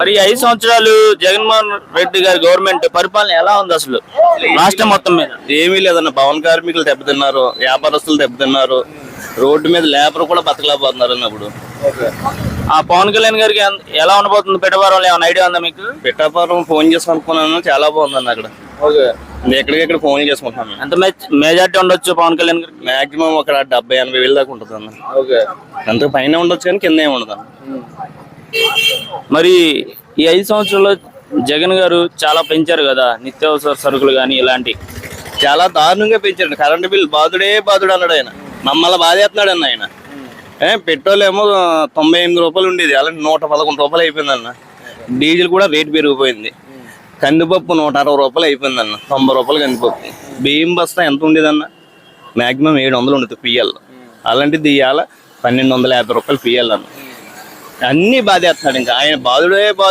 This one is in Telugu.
మరి ఈ 5 సంవత్సరాలు జగన్మోహన్ రెడ్డి గారి గవర్నమెంట్ పరిపాలన ఎలా ఉంది అసలు రాష్ట్రం మొత్తం మీద? ఏమీ లేదన్న. భవన కార్మికులు దెబ్బతిన్నారు, వ్యాపారస్తులు దెబ్బతిన్నారు, రోడ్డు మీద లేబర్ కూడా బతకలేకపోతున్నారు అన్నప్పుడు. ఆ పవన్ కళ్యాణ్ గారికి ఎలా ఉండబోతుంది పిఠాపురంలో? ఏమైనా ఐడియా ఉందా మీకు? పిఠాపురం ఫోన్ చేసి అనుకున్నాను, చాలా బాగుందన్న అక్కడ. ఎక్కడికెక్కడ ఫోన్ చేసుకుంటున్నాను. ఎంత మెజార్టీ ఉండొచ్చు పవన్ కళ్యాణ్ గారికి? మాక్సిమం ఒక 70-80 వేలు దాకా ఉంటుంది అన్న. అంత పైన ఉండొచ్చు కానీ కింద ఏమి ఉండదు. మరి ఈ 5 సంవత్సరాల్లో జగన్ గారు చాలా పెంచారు కదా, నిత్యావసర సరుకులు కానీ ఇలాంటి. చాలా దారుణంగా పెంచాడు. కరెంటు బిల్ బాధుడే బాధుడు అన్నాడు ఆయన. మమ్మల్ని బాధేస్తున్నాడు అన్న ఆయన. పెట్రోల్ ఏమో 98 రూపాయలు ఉండేది, అలాంటి 111 రూపాయలు అయిపోయింది అన్న. డీజిల్ కూడా రేటు పెరిగిపోయింది. కందిపప్పు 160 రూపాయలు అయిపోయింది అన్న. 90 రూపాయలు కందిపప్పు. బియ్యం బస్తా ఎంత ఉండేదన్న? మాక్సిమం 700 ఉండేది పిఎల్. అలాంటిది ఇవాళ 1250 రూపాయలు పిఎల్ అన్న. అన్ని బాధేస్తున్నాడు. ఇంకా ఆయన బాధుడే